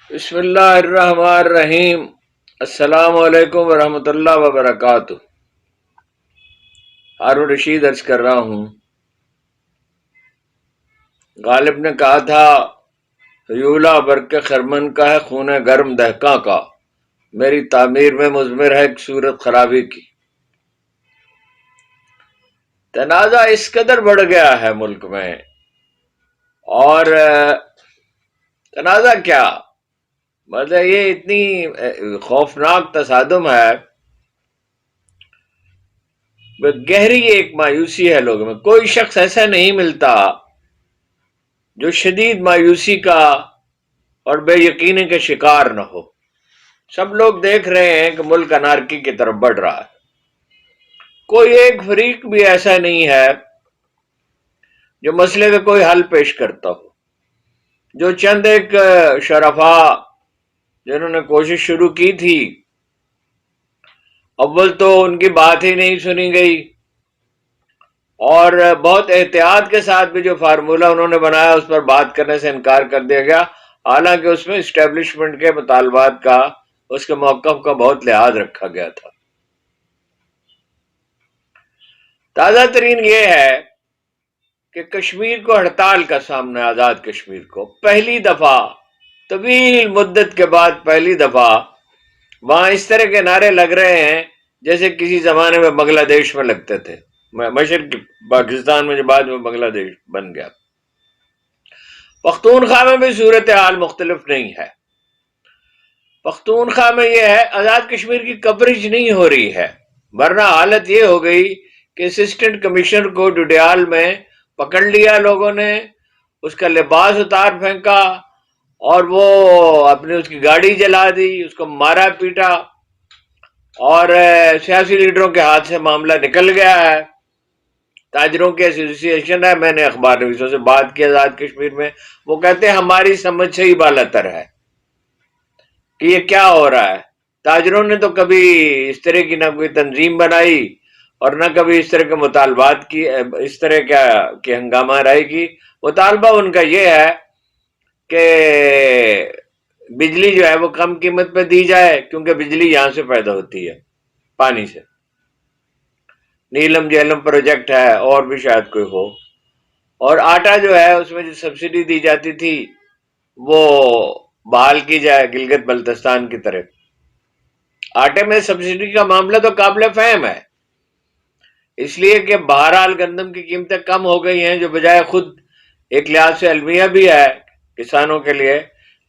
بسم اللہ الرحمن الرحیم۔ السلام علیکم ورحمۃ اللہ وبرکاتہ۔ ہارون رشید عرض کر رہا ہوں۔ غالب نے کہا تھا ہیولہ برق خرمن کا ہے خون گرم دہقاں کا، میری تعمیر میں مضمر ہے ایک صورت خرابی کی۔ تنازع اس قدر بڑھ گیا ہے ملک میں، اور تنازع کیا مطلب یہ اتنی خوفناک تصادم ہے، گہری ایک مایوسی ہے لوگوں میں۔ کوئی شخص ایسا نہیں ملتا جو شدید مایوسی کا اور بے یقینی کا شکار نہ ہو۔ سب لوگ دیکھ رہے ہیں کہ ملک انارکی کی طرف بڑھ رہا ہے۔ کوئی ایک فریق بھی ایسا نہیں ہے جو مسئلے کا کوئی حل پیش کرتا ہو۔ جو چند ایک شرفاء جنہوں نے کوشش شروع کی تھی، اول تو ان کی بات ہی نہیں سنی گئی، اور بہت احتیاط کے ساتھ بھی جو فارمولہ انہوں نے بنایا اس پر بات کرنے سے انکار کر دیا گیا، حالانکہ اس میں اسٹیبلشمنٹ کے مطالبات کا، اس کے موقف کا بہت لحاظ رکھا گیا تھا۔ تازہ ترین یہ ہے کہ کشمیر کو ہڑتال کا سامنا ہے، آزاد کشمیر کو پہلی دفعہ طویل مدت کے بعد پہلی دفعہ وہاں اس طرح کے نعرے لگ رہے ہیں جیسے کسی زمانے میں بنگلہ دیش میں لگتے تھے، مشرقی پاکستان میں جو بعد میں بنگلہ دیش بن گیا۔ پختونخوا میں بھی صورتحال مختلف نہیں ہے۔ پختونخوا میں یہ ہے آزاد کشمیر کی کوریج نہیں ہو رہی ہے، ورنہ حالت یہ ہو گئی کہ اسسٹنٹ کمشنر کو ڈڈیال میں پکڑ لیا لوگوں نے، اس کا لباس اتار پھینکا، اور وہ اپنی اس کی گاڑی جلا دی، اس کو مارا پیٹا، اور سیاسی لیڈروں کے ہاتھ سے معاملہ نکل گیا ہے۔ تاجروں کی ایسوسی ایشن ہے، میں نے اخبار نویسوں سے بات کی آزاد کشمیر میں، وہ کہتے ہیں ہماری سمجھ سے ہی بالاتر ہے کہ یہ کیا ہو رہا ہے۔ تاجروں نے تو کبھی اس طرح کی نہ کوئی تنظیم بنائی اور نہ کبھی اس طرح کے مطالبات کی، اس طرح کی ہنگامہ رائی کی۔ مطالبہ ان کا یہ ہے کہ بجلی جو ہے وہ کم قیمت پہ دی جائے، کیونکہ بجلی یہاں سے پیدا ہوتی ہے، پانی سے۔ نیلم جیلم پروجیکٹ ہے، اور بھی شاید کوئی ہو۔ اور آٹا جو ہے اس میں جو سبسڈی دی جاتی تھی وہ بحال کی جائے گلگت بلتستان کی طرف۔ آٹے میں سبسڈی کا معاملہ تو قابل فہم ہے، اس لیے کہ بہرحال گندم کی قیمتیں کم ہو گئی ہیں، جو بجائے خود ایک لحاظ سے المیہ بھی ہے کسانوں کے لیے،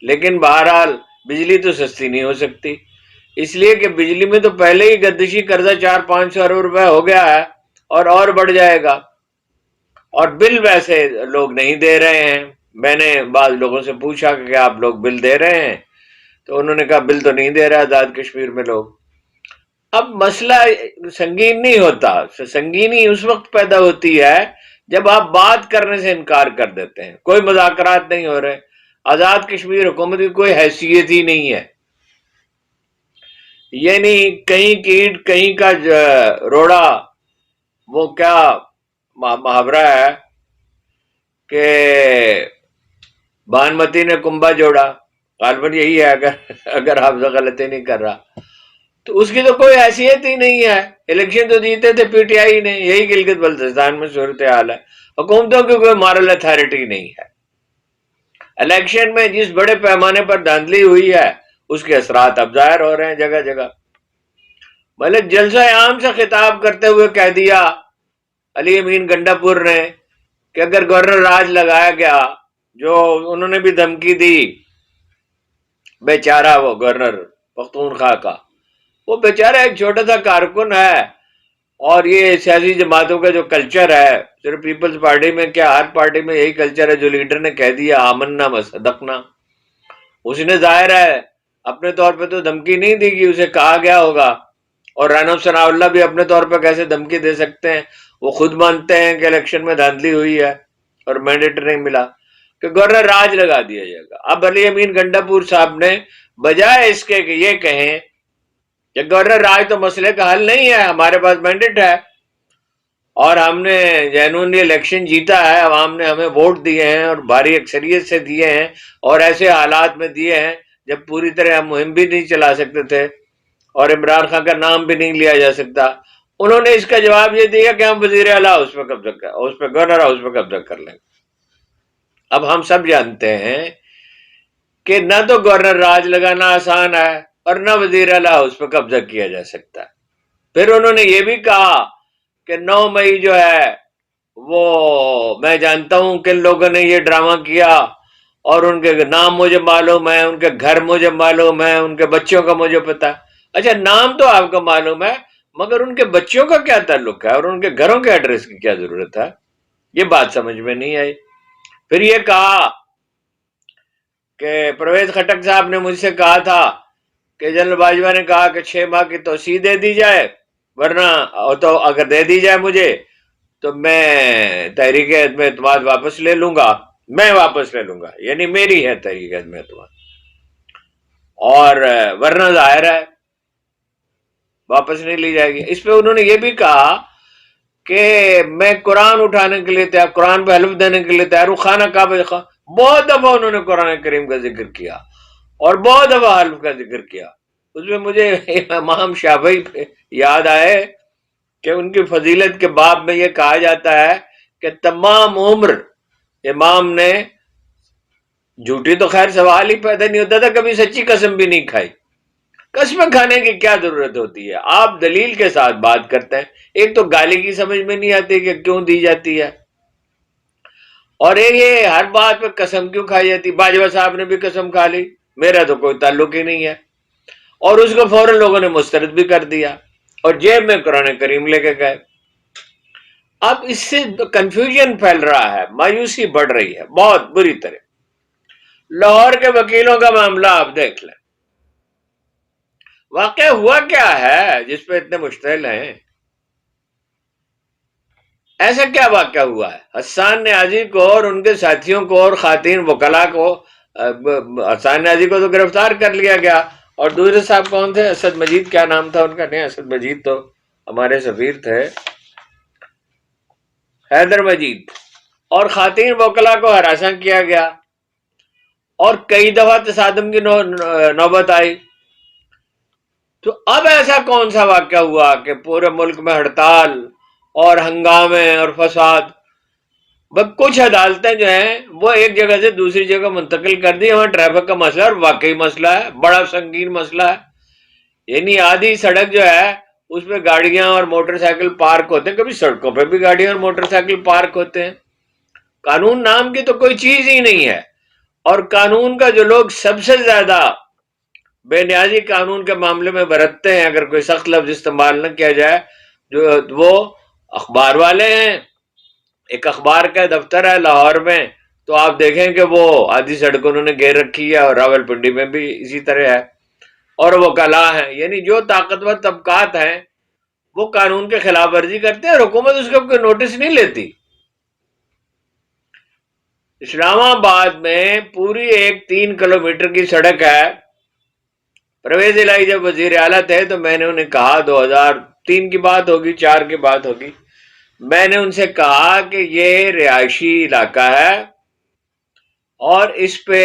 لیکن بہرحال بجلی تو سستی نہیں ہو سکتی، اس لیے کہ بجلی میں تو پہلے ہی گردشی قرضہ 400-500 ارب روپے ہو گیا ہے، اور بڑھ جائے گا، اور بل ویسے لوگ نہیں دے رہے ہیں۔ میں نے بعض لوگوں سے پوچھا کہ کیا آپ لوگ بل دے رہے ہیں، تو انہوں نے کہا بل تو نہیں دے رہا آزاد کشمیر میں لوگ۔ اب مسئلہ سنگین نہیں ہوتا، سنگینی اس وقت پیدا ہوتی ہے جب آپ بات کرنے سے انکار کر دیتے ہیں۔ کوئی مذاکرات نہیں ہو رہے، آزاد کشمیر حکومت کی کوئی حیثیت ہی نہیں ہے، یعنی کہیں کی اینٹ کہیں کا روڑا، وہ کیا محاورہ ہے کہ بانمتی نے کنبا جوڑا، غالباً یہی ہے اگر حافظہ غلطی نہیں کر رہا، تو اس کی تو کوئی حیثیت ہی نہیں ہے۔ الیکشن تو جیتے تھے پی ٹی آئی نے، یہی گلگت بلتستان میں صورتحال ہے، حکومتوں کی کوئی مارل اتھارٹی نہیں ہے۔ الیکشن میں جس بڑے پیمانے پر دھاندلی ہوئی ہے اس کے اثرات اب ظاہر ہو رہے ہیں جگہ جگہ۔ مطلب جلسہ عام سے خطاب کرتے ہوئے کہہ دیا علی امین گنڈا پور نے کہ اگر گورنر راج لگایا گیا، جو انہوں نے بھی دھمکی دی، بیچارہ وہ گورنر پختونخوا کا، وہ بیچارہ ایک چھوٹا سا کارکن ہے، اور یہ سیاسی جماعتوں کا جو کلچر ہے، صرف پیپلز پارٹی میں کیا ہر پارٹی میں یہی کلچر ہے، جو لیڈر نے کہہ دیا آمنا وصدقنا، اس نے ظاہر ہے اپنے طور پہ تو دھمکی نہیں دی گی، اسے کہا گیا ہوگا۔ اور رانا ثناء اللہ بھی اپنے طور پہ کیسے دھمکی دے سکتے ہیں؟ وہ خود مانتے ہیں کہ الیکشن میں دھاندلی ہوئی ہے اور مینڈیٹ نہیں ملا، کہ گورنر راج لگا دیا جائے گا۔ اب علی امین گنڈا پور صاحب نے بجائے اس کے کہ یہ کہیں کہ گورنر راج تو مسئلے کا حل نہیں ہے، ہمارے پاس مینڈیٹ ہے اور ہم نے جینوئنلی الیکشن جیتا ہے، عوام نے ہمیں ووٹ دیے ہیں اور بھاری اکثریت سے دیے ہیں، اور ایسے حالات میں دیے ہیں جب پوری طرح مہم بھی نہیں چلا سکتے تھے اور عمران خان کا نام بھی نہیں لیا جا سکتا، انہوں نے اس کا جواب یہ دیا کہ ہم وزیر اعلیٰ اس پہ قبضہ کر، اس پہ گورنر ہاؤس پہ قبضہ کر لیں۔ اب ہم سب جانتے ہیں کہ نہ تو گورنر راج لگانا آسان ہے اور نہ وزیر اعلیٰ اس پہ قبضہ کیا جا سکتا ہے۔ پھر انہوں نے یہ بھی کہا کہ 9 مئی جو ہے وہ میں جانتا ہوں کہ لوگوں نے یہ ڈرامہ کیا اور ان کے نام مجھے معلوم ہے، ان کے گھر مجھے معلوم ہے، ان کے بچوں کا مجھے پتا ہے۔ اچھا، نام تو آپ کو معلوم ہے مگر ان کے بچوں کا کیا تعلق ہے اور ان کے گھروں کے ایڈریس کی کیا ضرورت ہے؟ یہ بات سمجھ میں نہیں آئی۔ پھر یہ کہا کہ پرویز خٹک صاحب نے مجھ سے کہا تھا کہ جنرل باجوہ نے کہا کہ 6 ماہ کی توسیع دے دی جائے، ورنہ تو اگر دے دی جائے مجھے تو میں تحریک عدم اعتماد واپس لے لوں گا، میں واپس لے لوں گا، یعنی میری ہے تحریک عدم اعتماد، اور ورنہ ظاہر ہے واپس نہیں لی جائے گی۔ اس پہ انہوں نے یہ بھی کہا کہ میں قرآن اٹھانے کے لیے تیار، قرآن پہ حلف دینے کے لیے تیار ہوں، خانہ کعبہ۔ بہت دفعہ انہوں نے قرآن کریم کا ذکر کیا اور بہت دفعہ حلف کا ذکر کیا۔ اس میں مجھے امام شافعی پہ یاد آئے کہ ان کی فضیلت کے باب میں یہ کہا جاتا ہے کہ تمام عمر امام نے، جھوٹی تو خیر سوال ہی پیدا نہیں ہوتا تھا، کبھی سچی قسم بھی نہیں کھائی۔ قسمیں کھانے کی کیا ضرورت ہوتی ہے؟ آپ دلیل کے ساتھ بات کرتے ہیں۔ ایک تو گالی کی سمجھ میں نہیں آتی کہ کیوں دی جاتی ہے، اور یہ ہر بات پہ قسم کیوں کھائی جاتی۔ باجوہ صاحب نے بھی قسم کھا لی، میرا تو کوئی تعلق ہی نہیں ہے، اور اس کو فوراً لوگوں نے مسترد بھی کر دیا اور جیب میں قرآن کریم لے کے گئے۔ اب اس سے کنفیوژن پھیل رہا ہے، مایوسی بڑھ رہی ہے بہت بری طرح۔ لاہور کے وکیلوں کا معاملہ آپ دیکھ لیں، واقعہ ہوا کیا ہے جس پہ اتنے مشتعل ہیں؟ ایسا کیا واقعہ ہوا ہے؟ حسان نیازی کو اور ان کے ساتھیوں کو اور خواتین وکلاء کو، حسان نیازی کو تو گرفتار کر لیا گیا، اور دوسرے صاحب کون تھے؟ اسد مجید، کیا نام تھا ان کا؟ نہیں، اسد مجید تو ہمارے سفیر تھے، حیدر مجید، اور خواتین وکلاء کو ہراساں کیا گیا اور کئی دفعہ تصادم کی نوبت آئی۔ تو اب ایسا کون سا واقعہ ہوا کہ پورے ملک میں ہڑتال اور ہنگامے اور فساد؟ بس کچھ عدالتیں جو ہیں وہ ایک جگہ سے دوسری جگہ منتقل کر دی، وہاں ٹریفک کا مسئلہ، اور واقعی مسئلہ ہے، بڑا سنگین مسئلہ ہے۔ یعنی آدھی سڑک جو ہے اس پہ گاڑیاں اور موٹر سائیکل پارک ہوتے ہیں، کبھی سڑکوں پہ بھی گاڑیاں اور موٹر سائیکل پارک ہوتے ہیں۔ قانون نام کی تو کوئی چیز ہی نہیں ہے، اور قانون کا جو لوگ سب سے زیادہ بے نیازی قانون کے معاملے میں برتتے ہیں، اگر کوئی سخت لفظ استعمال نہ کیا جائے، جو وہ اخبار والے ہیں۔ ایک اخبار کا دفتر ہے لاہور میں، تو آپ دیکھیں کہ وہ آدھی سڑک انہوں نے گھیر رکھی ہے، اور راول پنڈی میں بھی اسی طرح ہے، اور وہ وکلاء ہیں، یعنی جو طاقتور طبقات ہیں وہ قانون کے خلاف ورزی کرتے ہیں، اور حکومت اس کا کوئی نوٹس نہیں لیتی۔ اسلام آباد میں پوری ایک 3 کلومیٹر کی سڑک ہے۔ پرویز الہی جب وزیر اعلیٰ تھے تو میں نے انہیں کہا، 2003 کی بات ہوگی، 4 کی بات ہوگی، میں نے ان سے کہا کہ یہ رہائشی علاقہ ہے اور اس پہ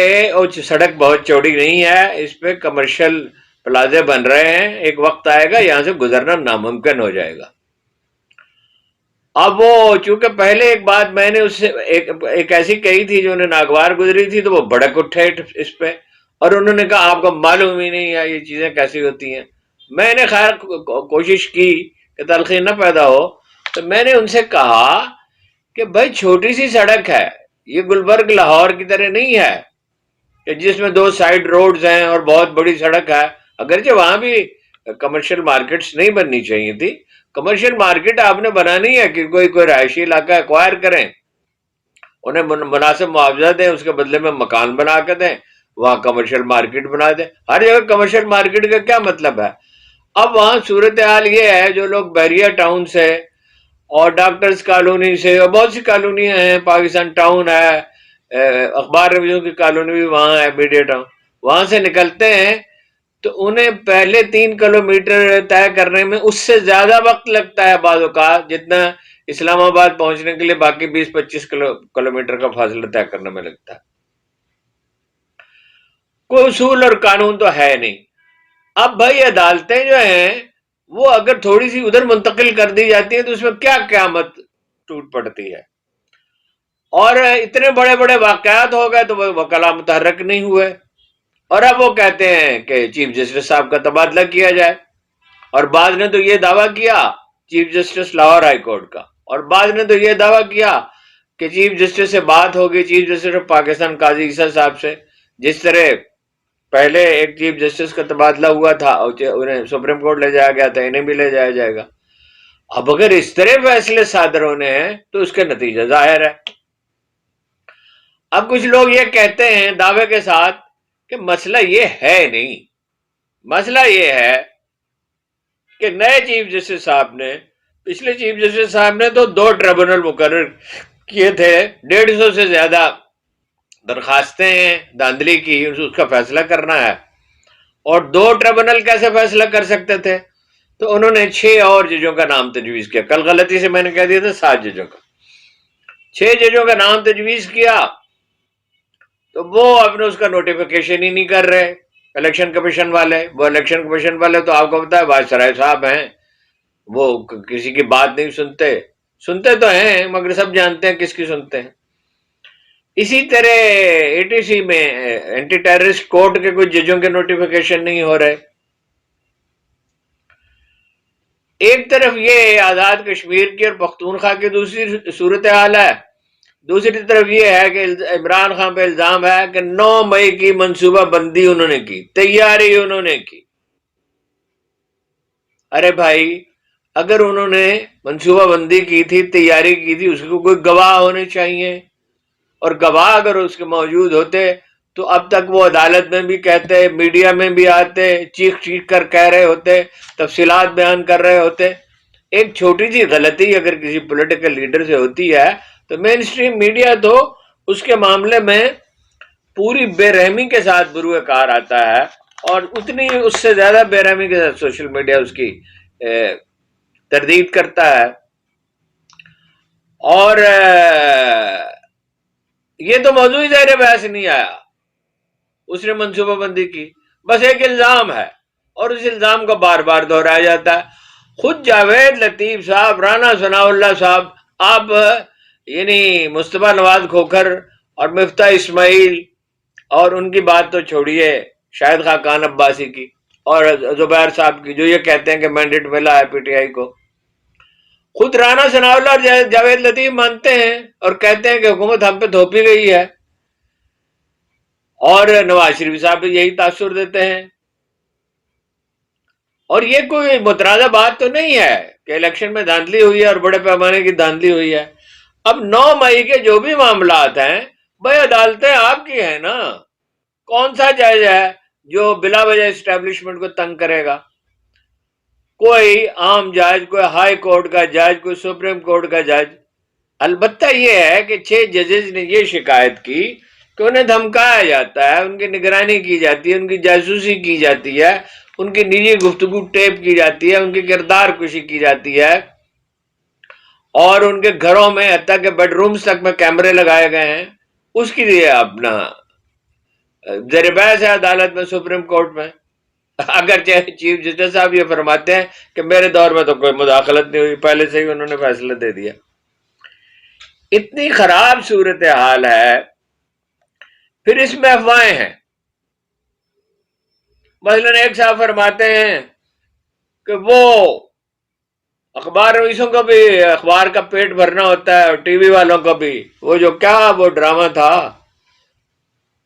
سڑک بہت چوڑی نہیں ہے، اس پہ کمرشل پلازے بن رہے ہیں، ایک وقت آئے گا یہاں سے گزرنا ناممکن ہو جائے گا۔ اب وہ چونکہ پہلے ایک بات میں نے اس سے ایک ایسی کہی تھی جو انہیں ناگوار گزری تھی، تو وہ بڑک اٹھے اس پہ، اور انہوں نے کہا آپ کو معلوم ہی نہیں ہے یہ چیزیں کیسی ہوتی ہیں۔ میں نے خیر کوشش کی کہ تلخی نہ پیدا ہو، تو میں نے ان سے کہا کہ بھائی چھوٹی سی سڑک ہے، یہ گلبرگ لاہور کی طرح نہیں ہے کہ جس میں 2 سائیڈ روڈز ہیں اور بہت بڑی سڑک ہے، اگرچہ وہاں بھی کمرشل مارکیٹس نہیں بننی چاہیے تھی۔ کمرشل مارکیٹ آپ نے بنانی ہے کہ کوئی رہائشی علاقہ ایکوائر کریں، انہیں مناسب معاوضہ دیں، اس کے بدلے میں مکان بنا کے دیں، وہاں کمرشل مارکیٹ بنا دیں۔ ہر جگہ کمرشل مارکیٹ کا کیا مطلب ہے؟ اب وہاں صورتحال یہ ہے، جو لوگ بحریہ ٹاؤن سے اور ڈاکٹرز کالونی سے، اور بہت سی کالونیاں ہیں، پاکستان ٹاؤن ہے، اخبار ریویو کی کالونی بھی وہاں ہے، میڈیا ٹاؤن، وہاں سے نکلتے ہیں تو انہیں پہلے 3 کلومیٹر طے کرنے میں اس سے زیادہ وقت لگتا ہے بعض اوقات، جتنا اسلام آباد پہنچنے کے لیے باقی 20-25 کلومیٹر کا فاصلہ طے کرنے میں لگتا ہے۔ کوئی اصول اور قانون تو ہے نہیں. اب بھائی عدالتیں جو ہیں وہ اگر تھوڑی سی ادھر منتقل کر دی جاتی ہیں تو اس میں کیا قیامت ٹوٹ پڑتی ہے. اور اتنے بڑے بڑے واقعات ہو گئے تو وہ وکلا متحرک نہیں ہوئے، اور اب وہ کہتے ہیں کہ چیف جسٹس صاحب کا تبادلہ کیا جائے. اور بعض نے تو یہ دعویٰ کیا chief justice Lahore high court کا، اور بعض نے تو یہ دعویٰ کیا کہ چیف جسٹس سے بات ہوگی، چیف جسٹس آف پاکستان قاضی عیسیٰ صاحب سے، جس طرح پہلے ایک چیف جسٹس کا تبادلہ ہوا تھا، انہیں سپریم کورٹ لے جایا گیا تھا، انہیں بھی لے جایا جائے گا. اب اگر اس طرح فیصلے صادر ہونے ہیں تو اس کا نتیجہ ظاہر ہے. اب کچھ لوگ یہ کہتے ہیں دعوے کے ساتھ کہ مسئلہ یہ ہے نہیں، مسئلہ یہ ہے کہ نئے چیف جسٹس صاحب نے، پچھلے چیف جسٹس صاحب نے تو 2 ٹریبونل مقرر کیے تھے، 150 سے زیادہ درخواستیں ہیں دھاندلی کی، اس کا فیصلہ کرنا ہے. اور 2 ٹریبونل کیسے فیصلہ کر سکتے تھے؟ تو انہوں نے 6 اور ججوں کا نام تجویز کیا. کل غلطی سے میں نے کہہ دیا تھا 7 ججوں کا، 6 ججوں کا نام تجویز کیا. تو وہ اپنے اس کا نوٹیفیکیشن ہی نہیں کر رہے الیکشن کمیشن والے. وہ الیکشن کمیشن والے تو آپ کو پتا ہے وائسرائے صاحب ہیں، وہ کسی کی بات نہیں سنتے تو ہیں مگر سب جانتے ہیں کس کی سنتے ہیں. اسی طرح اے ٹی سی میں اینٹی ٹیررسٹ کورٹ کے کچھ ججوں کے نوٹیفیکیشن نہیں ہو رہے. ایک طرف یہ آزاد کشمیر کی اور پختونخوا کی دوسری صورتحال ہے، دوسری طرف یہ ہے کہ عمران خان پہ الزام ہے کہ 9 مئی کی منصوبہ بندی انہوں نے کی، تیاری انہوں نے کی. ارے بھائی اگر انہوں نے منصوبہ بندی کی تھی، تیاری کی تھی، اس کو کوئی گواہ ہونے چاہیے، اور گواہ اگر اس کے موجود ہوتے تو اب تک وہ عدالت میں بھی کہتے، میڈیا میں بھی آتے، چیخ کر کہہ رہے ہوتے، تفصیلات بیان کر رہے ہوتے. ایک چھوٹی سی غلطی اگر کسی پولیٹیکل لیڈر سے ہوتی ہے تو مین اسٹریم میڈیا تو اس کے معاملے میں پوری بے رحمی کے ساتھ بروئے کار آتا ہے، اور اتنی اس سے زیادہ بے رحمی کے ساتھ سوشل میڈیا اس کی تردید کرتا ہے. اور یہ تو موضوع ہی ظاہر بحث نہیں آیا، اس نے منصوبہ بندی کی، بس ایک الزام ہے اور اس الزام کو بار بار دہرایا جاتا ہے. خود جاوید لطیف صاحب، رانا ثناء اللہ صاحب، آپ یعنی مصطفیٰ نواز کھوکھر اور مفتاح اسماعیل اور ان کی بات تو چھوڑیے، شاہد خاقان عباسی کی اور زبیر صاحب کی، جو یہ کہتے ہیں کہ مینڈیٹ ملا ہے پی ٹی آئی کو، خود رانا ثناء اللہ اور جاوید لطیف مانتے ہیں اور کہتے ہیں کہ حکومت ہم پہ تھوپی گئی ہے، اور نواز شریف صاحب بھی یہی تاثر دیتے ہیں. اور یہ کوئی متنازع بات تو نہیں ہے کہ الیکشن میں دھاندلی ہوئی ہے اور بڑے پیمانے کی دھاندلی ہوئی ہے. اب 9 مئی کے جو بھی معاملات ہیں بھائی عدالتیں آپ کی ہیں نا، کون سا جج ہے جو بلا وجہ اسٹیبلشمنٹ کو تنگ کرے گا؟ کوئی عام جج، کوئی ہائی کورٹ کا جج، کوئی سپریم کورٹ کا جج. البتہ یہ ہے کہ 6 ججز نے یہ شکایت کی کہ انہیں دھمکایا جاتا ہے، ان کی نگرانی کی جاتی ہے، ان کی جاسوسی کی جاتی ہے، ان کی نجی گفتگو ٹیپ کی جاتی ہے، ان کی کردار کشی کی جاتی ہے، اور ان کے گھروں میں حتیٰ کہ بیڈ رومز تک میں کیمرے لگائے گئے ہیں. اس کی لیے اپنا زیر بحث ہے عدالت میں، سپریم کورٹ میں. اگرچہ چیف جسٹس صاحب یہ فرماتے ہیں کہ میرے دور میں تو کوئی مداخلت نہیں ہوئی، پہلے سے ہی انہوں نے فیصلہ دے دیا. اتنی خراب صورتحال ہے. پھر اس میں افواہیں ہیں. مثلاً ایک صاحب فرماتے ہیں کہ وہ اخبار نویسوں کو بھی اخبار کا پیٹ بھرنا ہوتا ہے، اور ٹی وی والوں کو بھی. وہ جو کیا وہ ڈرامہ تھا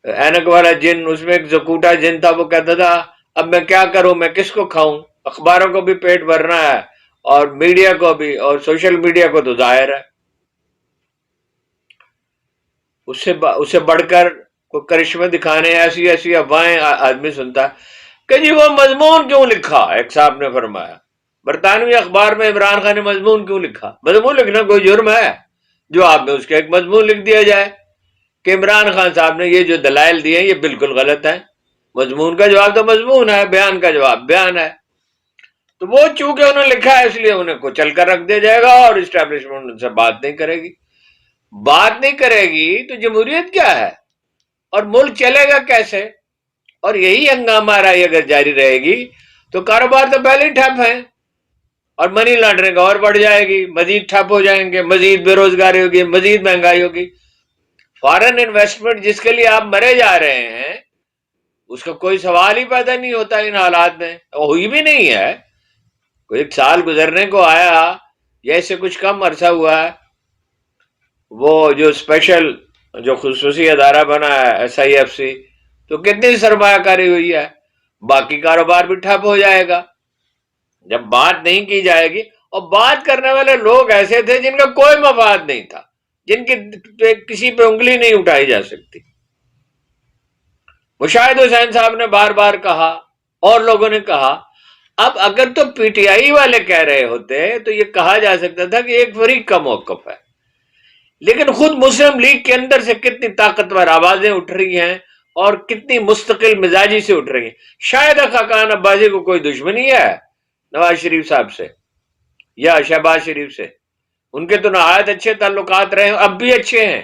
اینک والا جن، اس میں ایک زکوٹا جن تھا، وہ کہتا تھا اب میں کیا کروں، میں کس کو کھاؤں؟ اخباروں کو بھی پیٹ بھرنا ہے اور میڈیا کو بھی، اور سوشل میڈیا کو تو ظاہر ہے. اس سے بڑھ کر کوئی کرشمے دکھانے ایسی افواہیں آدمی سنتا ہے کہ جی وہ مضمون کیوں لکھا. ایک صاحب نے فرمایا برطانوی اخبار میں عمران خان نے مضمون کیوں لکھا؟ مضمون لکھنا کوئی جرم ہے؟ جو آپ نے اس کا ایک مضمون لکھ دیا جائے کہ عمران خان صاحب نے یہ جو دلائل دیے یہ بالکل غلط ہے. مضمون کا جواب تو مضمون ہے، بیان کا جواب بیان ہے. تو وہ چونکہ انہوں نے لکھا ہے اس لیے انہیں کو چل کر رکھ دیا جائے گا، اور اسٹیبلشمنٹ ان سے بات نہیں کرے گی. بات نہیں کرے گی تو جمہوریت کیا ہے، اور ملک چلے گا کیسے؟ اور یہی ہنگامہ رہی اگر جاری رہے گی تو کاروبار تو پہلے ہی ٹھپ ہے اور منی لانڈرنگ اور بڑھ جائے گی، مزید ٹھپ ہو جائیں گے، مزید بے روزگاری ہوگی، مزید مہنگائی ہوگی۔ فارن انویسٹمنٹ جس کے لیے آپ مرے جا رہے ہیں اس کا کوئی سوال ہی پیدا نہیں ہوتا ان حالات میں، ہوئی بھی نہیں ہے۔ کوئی ایک سال گزرنے کو آیا یا اس سے کچھ کم عرصہ ہوا ہے، وہ جو اسپیشل جو خصوصی ادارہ بنا ہے SIFC، تو کتنی سرمایہ کاری ہوئی ہے، باقی کاروبار بھی ٹھپ ہو جائے گا جب بات نہیں کی جائے گی۔ اور بات کرنے والے لوگ ایسے تھے جن کا کوئی مفاد نہیں تھا، جن کی کسی پہ انگلی نہیں اٹھائی جا سکتی۔ مشاہد حسین صاحب نے بار بار کہا اور لوگوں نے کہا، اب اگر تو PTI والے کہہ رہے ہوتے تو یہ کہا جا سکتا تھا کہ ایک فریق کا موقف ہے، لیکن خود مسلم لیگ کے اندر سے کتنی طاقتور آوازیں اٹھ رہی ہیں اور کتنی مستقل مزاجی سے اٹھ رہی ہیں۔ شاید خاقان عباسی کو کوئی دشمنی ہے نواز شریف صاحب سے یا شہباز شریف سے، ان کے تو نہایت اچھے تعلقات رہے ہیں، اب بھی اچھے ہیں۔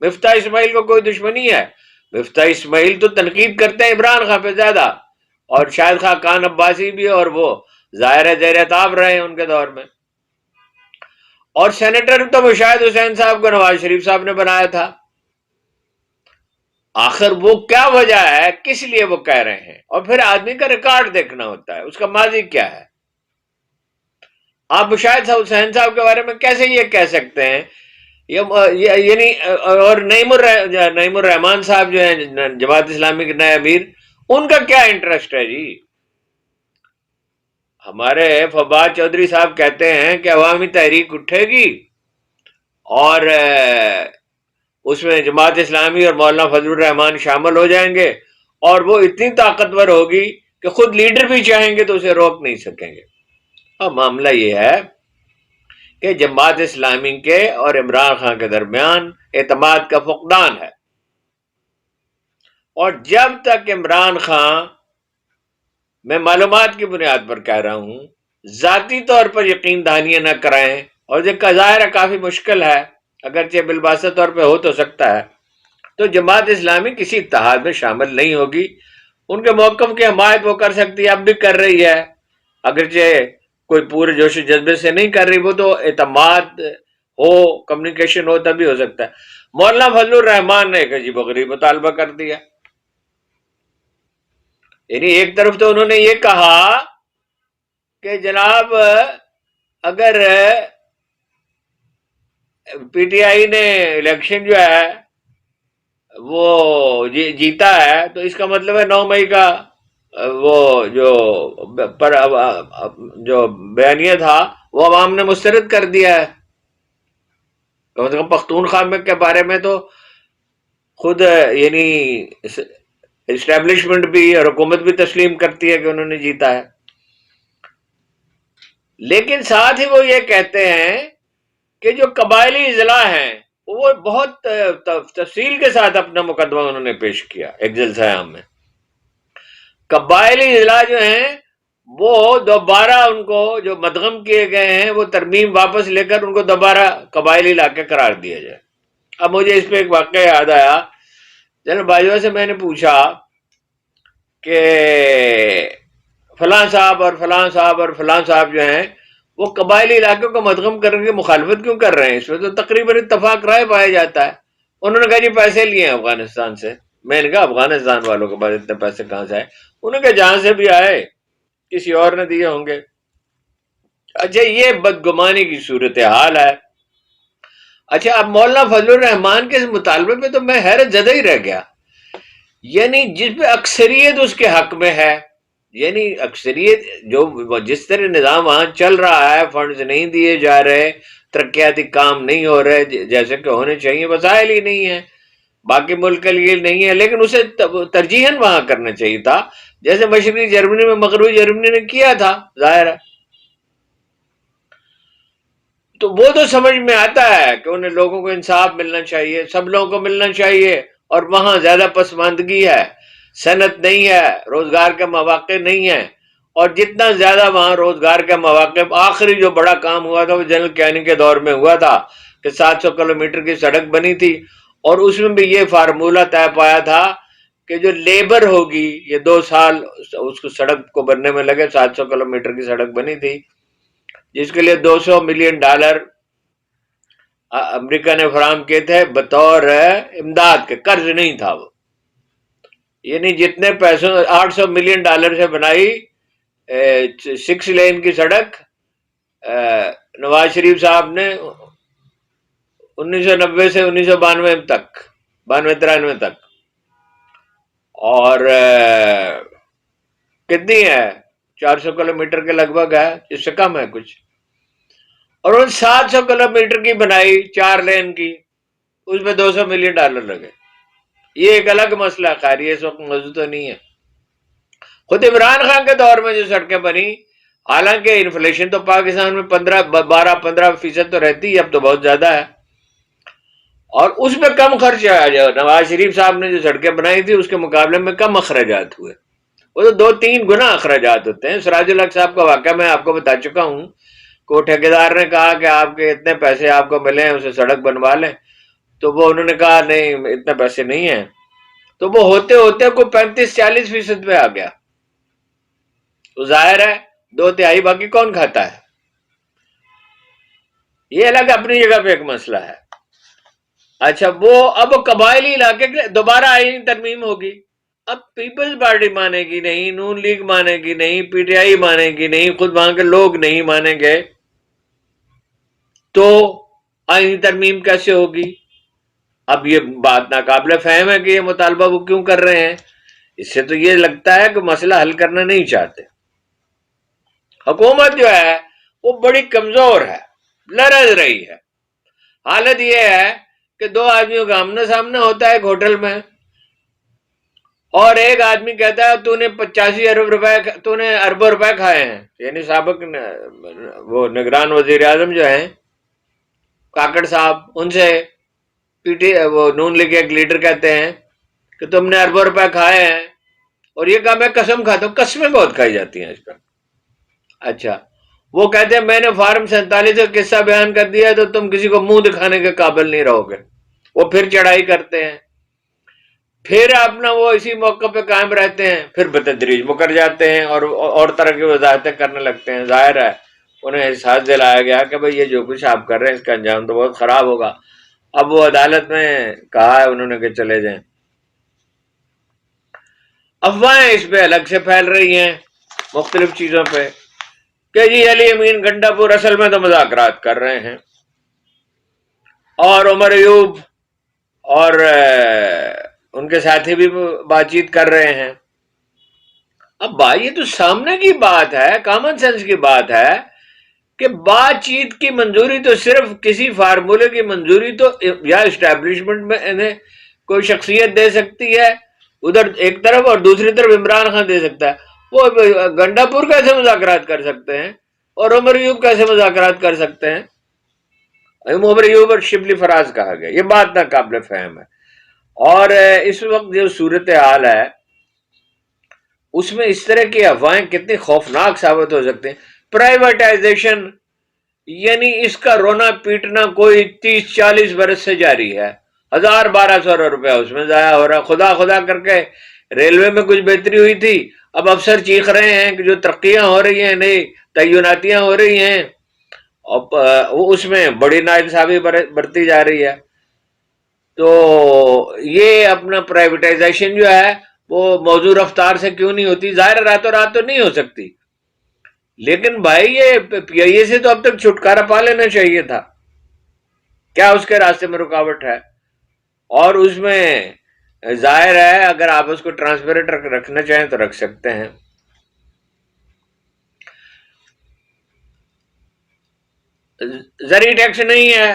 مفتاح اسماعیل کو کوئی دشمنی ہے؟ مفتاح اسماعیل تو تنقید کرتے ہیں عمران خان پہ زیادہ، اور شاید خاقان عباسی بھی، اور وہ ظاہر زیر اعتاب رہے ہیں ان کے دور میں۔ اور سینیٹر تو مشاہد حسین صاحب کو نواز شریف صاحب نے بنایا تھا۔ آخر وہ کیا وجہ ہے، کس لیے وہ کہہ رہے ہیں؟ اور پھر آدمی کا ریکارڈ دیکھنا ہوتا ہے، اس کا ماضی کیا ہے۔ آپ مشاہد حسین صاحب کے بارے میں کیسے یہ کہہ سکتے ہیں؟ یعنی اور نعیم الرحمان صاحب جو ہیں جماعت اسلامی کے نئے امیر، ان کا کیا انٹرسٹ ہے جی؟ ہمارے فواد چودھری صاحب کہتے ہیں کہ عوامی تحریک اٹھے گی اور اس میں جماعت اسلامی اور مولانا فضل الرحمان شامل ہو جائیں گے، اور وہ اتنی طاقتور ہوگی کہ خود لیڈر بھی چاہیں گے تو اسے روک نہیں سکیں گے۔ اور معاملہ یہ ہے کہ جماعت اسلامی کے اور عمران خان کے درمیان اعتماد کا فقدان ہے، اور جب تک عمران خان، میں معلومات کی بنیاد پر کہہ رہا ہوں، ذاتی طور پر یقین دہانیاں نہ کرائیں، اور جو کا ظاہر ہے کافی مشکل ہے، اگرچہ بالباسط طور پہ ہو تو سکتا ہے، تو جماعت اسلامی کسی اتحاد میں شامل نہیں ہوگی۔ ان کے موقف کی حمایت وہ کر سکتی ہے، اب بھی کر رہی ہے، اگرچہ کوئی پورے جوش و جذبے سے نہیں کر رہی، وہ تو اعتماد ہو، کمیونیکیشن ہو تبھی ہو سکتا ہے۔ مولانا فضل الرحمان نے ایک عجیب و غریب مطالبہ کر دیا، یعنی ایک طرف تو انہوں نے یہ کہا کہ جناب اگر PTI نے الیکشن جو ہے وہ جیتا ہے تو اس کا مطلب ہے 9 مئی کا وہ جو بیانیہ تھا وہ عوام نے مسترد کر دیا ہے۔ کم سے کم پختونخوا کے بارے میں تو خود یعنی اسٹیبلشمنٹ بھی اور حکومت بھی تسلیم کرتی ہے کہ انہوں نے جیتا ہے، لیکن ساتھ ہی وہ یہ کہتے ہیں کہ جو قبائلی اضلاع ہیں وہ بہت تفصیل کے ساتھ اپنا مقدمہ انہوں نے پیش کیا ایک جلسہ عام میں۔ قبائلی اضلاع جو ہیں وہ دوبارہ ان کو جو مدغم کیے گئے ہیں وہ ترمیم واپس لے کر ان کو دوبارہ قبائلی علاقے قرار دیا جائے۔ اب مجھے اس پہ ایک واقعہ یاد آیا، جناب بھائیوں سے میں نے پوچھا کہ فلاں صاحب اور فلاں صاحب اور فلاں صاحب جو ہیں وہ قبائلی علاقوں کو مدغم کرنے کی مخالفت کیوں کر رہے ہیں؟ اس میں تو تقریباً اتفاق رائے پایا جاتا ہے۔ انہوں نے کہا جی پیسے لیے ہیں افغانستان سے۔ میں نے کہا افغانستان والوں کے پاس اتنے پیسے کہاں سے آئے؟ انہوں نے کہا جہاں سے بھی آئے کسی اور نے دیے ہوں گے۔ اچھا یہ بدگمانی کی صورتحال ہے۔ اچھا اب مولانا فضل الرحمان کے اس مطالبے پہ تو میں حیرت زدہ ہی رہ گیا، یعنی جس پہ اکثریت اس کے حق میں ہے، یعنی اکثریت جو جس طرح نظام وہاں چل رہا ہے، فنڈز نہیں دیے جا رہے، ترقیاتی کام نہیں ہو رہے جیسے کہ ہونے چاہیے، وسائل ہی نہیں ہیں، باقی ملک کے لیے نہیں ہے، لیکن اسے ترجیحاً وہاں کرنا چاہیے تھا جیسے مشرقی جرمنی میں مغربی جرمنی نے کیا تھا، ظاہر ہے۔ تو وہ تو سمجھ میں آتا ہے کہ انہیں لوگوں کو انصاف ملنا چاہیے، سب لوگوں کو ملنا چاہیے، اور وہاں زیادہ پسماندگی ہے، صنعت نہیں ہے، روزگار کے مواقع نہیں ہیں، اور جتنا زیادہ وہاں روزگار کے مواقع، آخری جو بڑا کام ہوا تھا وہ جنرل کیننگ کے دور میں ہوا تھا کہ 700 کلومیٹر کی سڑک بنی تھی، اور اس میں بھی یہ فارمولہ طے پایا تھا کہ جو لیبر ہوگی، یہ 2 سال اس کو سڑک کو بننے میں لگے، 700 کلومیٹر کی سڑک بنی تھی جس کے لیے $200 ملین امریکہ نے فراہم کیے تھے بطور امداد کے، قرض نہیں تھا وہ، یعنی جتنے پیسوں $800 ملین سے بنائی 6 لین کی سڑک نواز شریف صاحب نے 1990 سے 1992 تک، 92-93 تک، اور کتنی ہے 400 کلومیٹر کے لگ بھگ ہے، اس سے کم ہے کچھ، اور ان 700 کلومیٹر کی بنائی 4 لین کی، اس میں $200 ملین لگے۔ یہ ایک الگ مسئلہ ہے، خیر یہ اس وقت موضوع تو نہیں ہے۔ خود عمران خان کے دور میں جو سڑکیں بنی، حالانکہ انفلیشن تو پاکستان میں 12-15% تو رہتی ہے، اب تو بہت زیادہ ہے، اور اس میں کم خرچ آیا، جو نواز شریف صاحب نے جو سڑکیں بنائی تھی اس کے مقابلے میں کم اخراجات ہوئے، وہ تو 2-3 گنا اخراجات ہوتے ہیں۔ سراج الحق صاحب کا واقعہ میں آپ کو بتا چکا ہوں کہ ٹھیکیدار نے کہا کہ آپ کے اتنے پیسے آپ کو ملے ہیں، اسے سڑک بنوا لیں، تو وہ انہوں نے کہا نہیں اتنے پیسے نہیں ہیں، تو وہ ہوتے ہوتے کوئی 35-40% پہ آ گیا، تو ظاہر ہے 2/3 باقی کون کھاتا ہے؟ یہ الگ اپنی جگہ پہ ایک مسئلہ ہے۔ اچھا، وہ اب قبائلی علاقے کے دوبارہ آئینی ترمیم ہوگی، اب پیپلز پارٹی مانے گی نہیں، نون لیگ مانے گی نہیں، پی ٹی آئی مانے گی نہیں، خود وہاں کے لوگ نہیں مانیں گے، تو آئینی ترمیم کیسے ہوگی؟ اب یہ بات ناقابل فہم ہے کہ یہ مطالبہ وہ کیوں کر رہے ہیں، اس سے تو یہ لگتا ہے کہ مسئلہ حل کرنا نہیں چاہتے۔ حکومت جو ہے وہ بڑی کمزور ہے، لرز رہی ہے۔ حالت یہ ہے کہ 2 آدمیوں کا آمنا سامنا ہوتا ہے ایک ہوٹل میں، اور ایک آدمی کہتا ہے تو نے 85 ارب روپے، تو نے اربوں روپے کھائے ہیں، یعنی سابق وہ نگران وزیر اعظم جو ہیں کاکڑ صاحب، ان سے وہ نون لیگ ایک لیڈر کہتے ہیں کہ تم نے اربوں روپے کھائے ہیں، اور یہ کہا میں قسم کھاتا ہوں، قسمیں بہت کھائی جاتی ہیں آج کل۔ اچھا، وہ کہتے ہیں میں نے فارم 47 کا قصہ بیان کر دیا تو تم کسی کو منہ دکھانے کے قابل نہیں رہو گے، وہ پھر چڑھائی کرتے ہیں، پھر اپنا وہ اسی موقع پہ قائم رہتے ہیں، پھر بتدریج مکر جاتے ہیں اور طرح کی وضاحتیں کرنے لگتے ہیں۔ ظاہر ہے انہیں احساس دلایا گیا کہ بھئی یہ جو کچھ آپ کر رہے ہیں اس کا انجام تو بہت خراب ہوگا۔ اب وہ عدالت میں کہا ہے انہوں نے کہ چلے جائیں۔ افواہیں اس پہ الگ سے پھیل رہی ہیں مختلف چیزوں پہ کہ جی علی امین گنڈا پور اصل میں تو مذاکرات کر رہے ہیں، اور عمر ایوب اور ان کے ساتھی بھی بات چیت کر رہے ہیں۔ اب بھائی یہ تو سامنے کی بات ہے، کامن سینس کی بات ہے کہ بات چیت کی منظوری تو صرف کسی فارمولے کی منظوری تو یا اسٹیبلشمنٹ میں انہیں کوئی شخصیت دے سکتی ہے ادھر ایک طرف، اور دوسری طرف عمران خان دے سکتا ہے۔ وہ گنڈا پور کیسے مذاکرات کر سکتے ہیں اور عمر ایوب کیسے مذاکرات کر سکتے ہیں؟ عمر ایوب اور شبلی فراز کہا گیا، یہ بات ناقابل فہم ہے۔ اور اس وقت جو صورتحال ہے اس میں اس طرح کی افواہیں کتنی خوفناک ثابت ہو سکتے ہیں۔ پرائیویٹائزیشن یعنی اس کا رونا پیٹنا کوئی 30-40 برس سے جاری ہے، 1000-1200 روپیہ اس میں ضائع ہو رہا، خدا خدا کر کے ریلوے میں کچھ بہتری ہوئی تھی، اب افسر چیخ رہے ہیں کہ جو ترقیاں ہو رہی ہیں، نئی تعیناتیاں ہو رہی ہیں، اس میں بڑی ناانصافی برتی جا رہی ہے۔ تو یہ اپنا پرائیویٹائزیشن جو ہے وہ موضوع رفتار سے کیوں نہیں ہوتی؟ ظاہر راتوں رات تو نہیں ہو سکتی، لیکن بھائی یہ پی آئی اے سے تو اب تک چھٹکارا پا لینا چاہیے تھا، کیا اس کے راستے میں رکاوٹ ہے؟ اور اس میں ظاہر ہے اگر آپ اس کو ٹرانسپیرنٹ رکھنا چاہیں تو رکھ سکتے ہیں۔ زرعی ٹیکس نہیں ہے،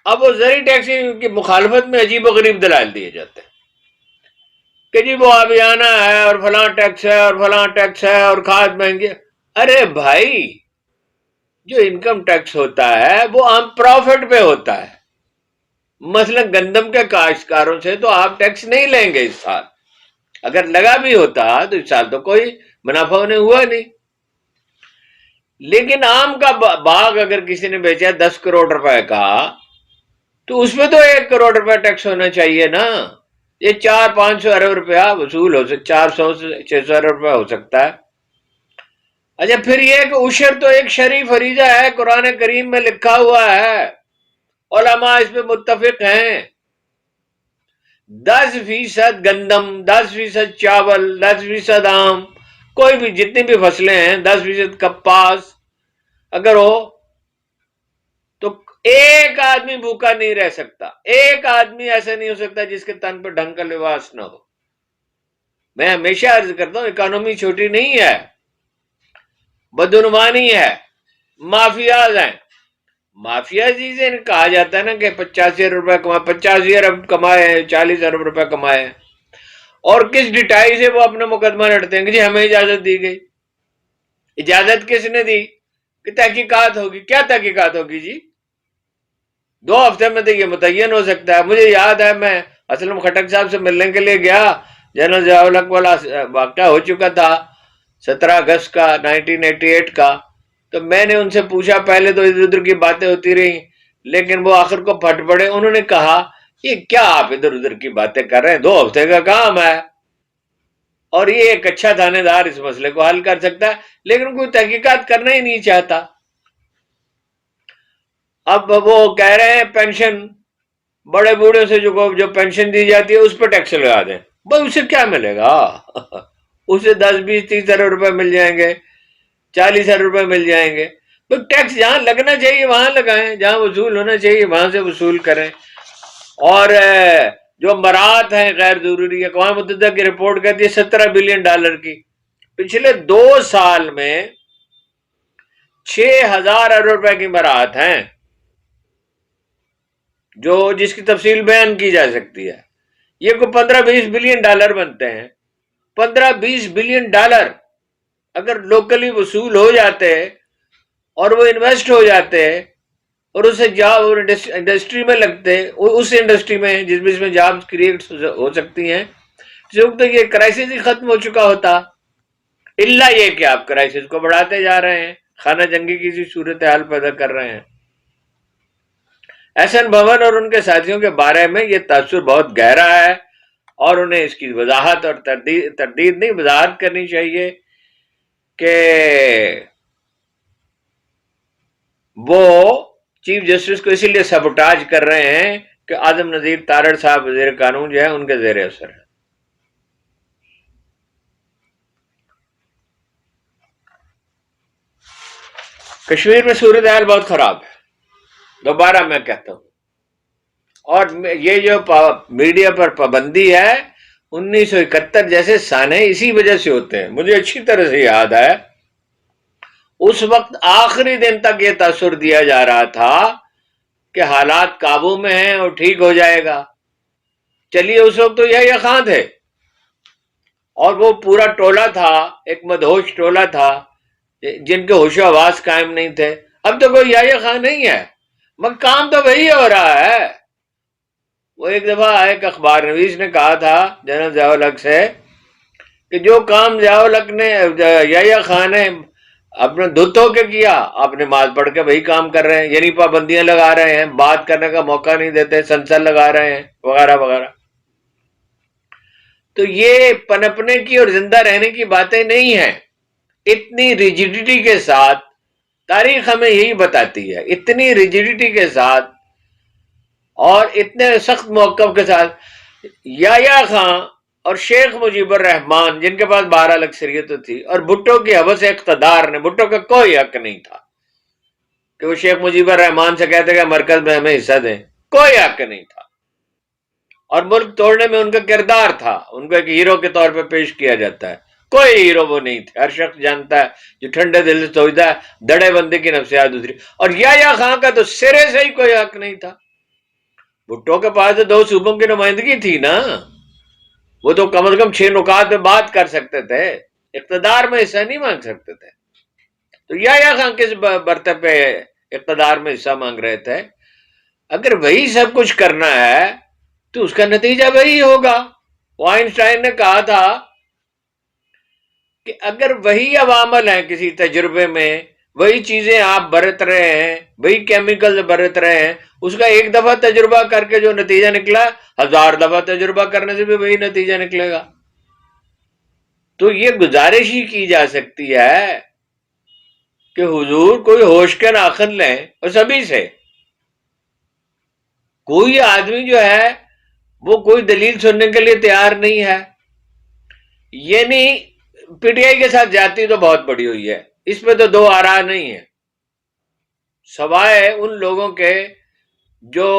اب وہ زرعی ٹیکس کی مخالفت میں عجیب و غریب دلائل دیے جاتے ہیں کہ جی وہ آبیانہ ہے اور فلاں ٹیکس ہے اور فلاں ٹیکس ہے اور کھاد مہنگی۔ ارے بھائی جو انکم ٹیکس ہوتا ہے وہ عام پروفٹ پہ ہوتا ہے، مثلا گندم کے کاشتکاروں سے تو آپ ٹیکس نہیں لیں گے اس سال، اگر لگا بھی ہوتا تو اس سال تو کوئی منافع انہیں ہوا نہیں۔ لیکن آم کا باغ اگر کسی نے بیچا 10 کروڑ روپے کا تو اس میں تو 1 کروڑ روپے ٹیکس ہونا چاہیے نا۔ یہ 400-500 ارب روپیہ وصول ہو سکتا، 400 سے 600 ارب روپیہ ہو سکتا ہے۔ اچھا پھر یہ کہ عشر تو ایک شرعی فریضہ ہے، قرآن کریم میں لکھا ہوا ہے، علماء اس پہ متفق ہیں، 10% گندم، 10% چاول، 10% آم، کوئی بھی جتنی بھی فصلیں ہیں، 10% کپاس اگر ہو تو ایک آدمی بھوکا نہیں رہ سکتا، ایک آدمی ایسا نہیں ہو سکتا جس کے تن پہ ڈھنگ کا لباس نہ ہو۔ میں ہمیشہ عرض کرتا ہوں اکانومی چھوٹی نہیں ہے، بدعنوانی ہے، مافیاز ہیں۔ مافیا چیزیں کہا جاتا ہے نا کہ 85 ارب روپے کمائے، 85 ارب کمائے ہیں، 40 ارب روپے کمائے ہیں، اور کس ڈٹائی سے وہ اپنا مقدمہ لڑتے ہیں کہ جی ہمیں اجازت دی گئی۔ اجازت کس نے دی کہ تحقیقات ہوگی؟ کیا تحقیقات ہوگی جی؟ 2 ہفتے میں تو یہ متعین ہو سکتا ہے۔ مجھے یاد ہے میں اسلم خٹک صاحب سے ملنے کے لیے گیا، جنرل ضیاء الحق والا واقعہ ہو چکا تھا 17 اگست کا 1988 کا، تو میں نے ان سے پوچھا، پہلے تو ادھر ادھر کی باتیں ہوتی رہی، لیکن وہ آخر کو پھٹ پڑے۔ انہوں نے کہا یہ کیا آپ ادھر ادھر کی باتیں کر رہے ہیں، 2 ہفتے کا کام ہے، اور یہ ایک اچھا تھانے دار اس مسئلے کو حل کر سکتا ہے، لیکن کوئی تحقیقات کرنا ہی نہیں چاہتا۔ اب وہ کہہ رہے ہیں پینشن، بڑے بوڑھے سے جو پینشن دی جاتی ہے اس پہ ٹیکس لگا دیں، بھائی اسے کیا ملے گا؟ اسے 10-20-30 ارب روپے مل جائیں گے، 40 ارب روپے مل جائیں گے۔ ٹیکس جہاں لگنا چاہیے وہاں لگائیں، جہاں وصول ہونا چاہیے وہاں سے وصول کریں۔ اور جو مراعات ہیں غیر ضروری، اقوام متحدہ کی رپورٹ کہتی ہے $17 بلین کی، پچھلے 2 سال میں 6,000 ارب روپے کی مراعات ہیں، جس کی تفصیل بیان کی جا سکتی ہے۔ یہ کوئی $15-20 بلین بنتے ہیں۔ $15-20 بلین اگر لوکلی وصول ہو جاتے اور وہ انویسٹ ہو جاتے اور اسے جاب انڈسٹری میں لگتے، اس انڈسٹری میں جس میں جابز کریٹ ہو سکتی ہیں، تو یہ کرائسس ہی ختم ہو چکا ہوتا۔ الا یہ کہ آپ کرائسس کو بڑھاتے جا رہے ہیں، خانہ جنگی کی سی صورتحال پیدا کر رہے ہیں۔ احسن بھون اور ان کے ساتھیوں کے بارے میں یہ تاثر بہت گہرا ہے، اور انہیں اس کی وضاحت اور تردید نہیں، وضاحت کرنی چاہیے کہ وہ چیف جسٹس کو اسی لیے سبوٹاج کر رہے ہیں کہ اعظم نذیر تارڑ صاحب وزیر قانون جو ہے ان کے زیر اثر ہے۔ کشمیر میں صورتحال بہت خراب ہے، دوبارہ میں کہتا ہوں، اور یہ جو میڈیا پر پابندی ہے 1971 جیسے سانے اسی وجہ سے ہوتے ہیں۔ مجھے اچھی طرح سے یاد ہے اس وقت آخری دن تک یہ تاثر دیا جا رہا تھا کہ حالات قابو میں ہیں اور ٹھیک ہو جائے گا۔ چلیے اس وقت تو یحییٰ خان تھے اور وہ پورا ٹولہ تھا، ایک مدہوش ٹولہ تھا جن کے ہوش و حواس قائم نہیں تھے۔ اب تو کوئی یحییٰ خان نہیں ہے، مگر کام تو وہی ہو رہا ہے۔ وہ ایک دفعہ ایک اخبار نویس نے کہا تھا جنرل ضیاء الحق سے کہ جو کام ضیاء الحق نے یحییٰ خان نے اپنے دھت ہو کے کیا، آپ نماز پڑھ کے وہی کام کر رہے ہیں، یعنی پابندیاں لگا رہے ہیں، بات کرنے کا موقع نہیں دیتے، سنسر لگا رہے ہیں، وغیرہ وغیرہ۔ تو یہ پنپنے کی اور زندہ رہنے کی باتیں نہیں ہیں۔ اتنی ریجیڈیٹی کے ساتھ تاریخ ہمیں یہی بتاتی ہے، اتنی ریجیڈیٹی کے ساتھ اور اتنے سخت موقف کے ساتھ یحییٰ خان اور شیخ مجیب الرحمان جن کے پاس 12 اکثریت تھی، اور بھٹو کی حوث اقتدار نے، بھٹو کا کوئی حق نہیں تھا کہ وہ شیخ مجیب الرحمان سے کہتے کہ مرکز میں ہمیں حصہ دیں، کوئی حق نہیں تھا، اور ملک توڑنے میں ان کا کردار تھا، ان کو ایک ہیرو کے طور پہ پیش کیا جاتا ہے، کوئی ہیرو وہ نہیں تھے۔ ہر شخص جانتا ہے جو ٹھنڈے دل سے سوچتا ہے دڑے بندی کی نفسیات دوسری، اور یحییٰ خان کا تو سرے سے ہی کوئی حق نہیں تھا۔ بھٹو کے پاس تو 2 صوبوں کی نمائندگی تھی نا، وہ تو کم از کم 6 نکات میں بات کر سکتے تھے، اقتدار میں حصہ نہیں مانگ سکتے تھے۔ تو یحییٰ خان کس برتبے پہ اقتدار میں حصہ مانگ رہے تھے؟ اگر وہی سب کچھ کرنا ہے تو اس کا نتیجہ وہی ہوگا۔ آئنسٹائن نے کہا تھا کہ اگر وہی عوامل ہیں کسی تجربے میں وہی چیزیں آپ برت رہے ہیں، وہی کیمیکل برت رہے ہیں، اس کا ایک دفعہ تجربہ کر کے جو نتیجہ نکلا 1000 دفعہ تجربہ کرنے سے بھی وہی نتیجہ نکلے گا۔ تو یہ گزارش ہی کی جا سکتی ہے کہ حضور کوئی ہوش کے ناخن لیں، اور سبھی سے کوئی آدمی جو ہے وہ کوئی دلیل سننے کے لیے تیار نہیں ہے۔ یہ نہیں پی ٹی آئی کے ساتھ جاتی تو بہت بڑی ہوئی ہے، اس پہ تو دو آراء نہیں ہے، سوائے ان لوگوں کے جو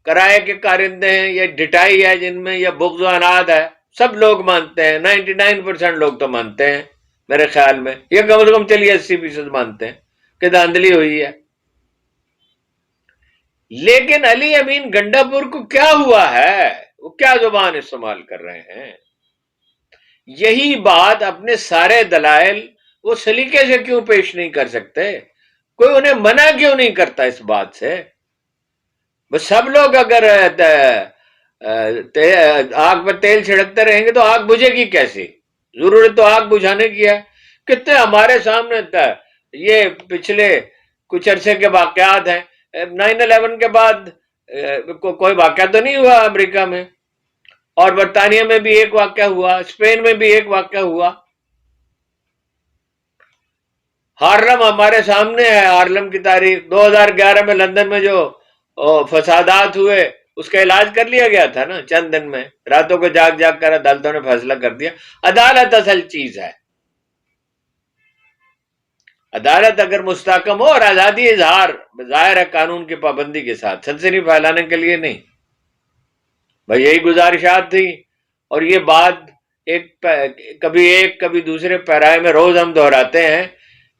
کرائے کے کارندے ہیں یا ڈٹائی ہے جن میں، یا بغض و عناد ہے، سب لوگ مانتے ہیں، 99% لوگ تو مانتے ہیں میرے خیال میں، یہ کم از کم چلیے 80% مانتے ہیں کہ دھاندلی ہوئی ہے۔ لیکن علی امین گنڈا پور کو کیا ہوا ہے؟ وہ کیا زبان استعمال کر رہے ہیں؟ یہی بات اپنے سارے دلائل وہ سلیقے سے کیوں پیش نہیں کر سکتے؟ کوئی انہیں منع کیوں نہیں کرتا اس بات سے؟ بس سب لوگ اگر آگ پر تیل چھڑکتے رہیں گے تو آگ بجھے گی کیسی؟ ضرورت تو آگ بجھانے کی ہے۔ کتنے ہمارے سامنے یہ پچھلے کچھ عرصے کے واقعات ہیں، 9/11 کے بعد کوئی واقعہ تو نہیں ہوا امریکہ میں، اور برطانیہ میں بھی ایک واقعہ ہوا، اسپین میں بھی ایک واقعہ ہوا۔ ہارلم ہمارے سامنے ہے، ہارلم کی تاریخ 2011 میں لندن میں جو فسادات ہوئے اس کا علاج کر لیا گیا تھا نا چند دن میں، راتوں کو جاگ جاگ کر عدالتوں نے فیصلہ کر دیا۔ عدالت اصل چیز ہے، عدالت اگر مستحکم ہو اور آزادی اظہار ظاہر ہے قانون کی پابندی کے ساتھ، سنسنی پھیلانے کے لیے نہیں۔ بھائی یہی گزارشات تھی، اور یہ بات کبھی دوسرے پیرائے میں روز ہم دہراتے ہیں،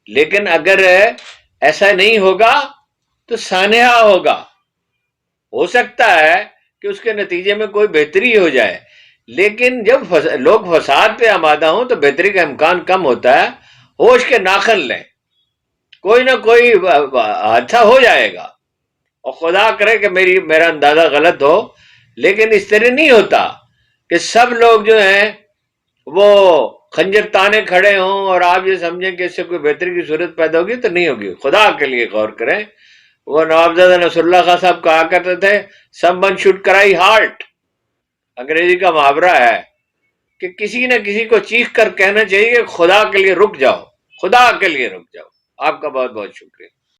لیکن اگر ایسا نہیں ہوگا تو سانحہ ہوگا۔ ہو سکتا ہے کہ اس کے نتیجے میں کوئی بہتری ہو جائے، لیکن جب لوگ فساد پہ آمادہ ہوں تو بہتری کا امکان کم ہوتا ہے۔ ہوش کے ناخن لیں، کوئی نہ کوئی حادثہ ہو جائے گا، اور خدا کرے کہ میرا اندازہ غلط ہو، لیکن اس طرح نہیں ہوتا کہ سب لوگ جو ہیں وہ خنجر تانے کھڑے ہوں اور آپ یہ سمجھیں کہ اس سے کوئی بہتری کی صورت پیدا ہوگی، تو نہیں ہوگی۔ خدا کے لیے غور کریں۔ وہ نوابزادہ نصر اللہ خان صاحب کہا کرتے تھے سم ون شوڈ کرائی ہارٹ، انگریزی کا محاورہ ہے کہ کسی نہ کسی کو چیخ کر کہنا چاہیے کہ خدا کے لیے رک جاؤ، خدا کے لیے رک جاؤ۔ آپ کا بہت بہت شکریہ۔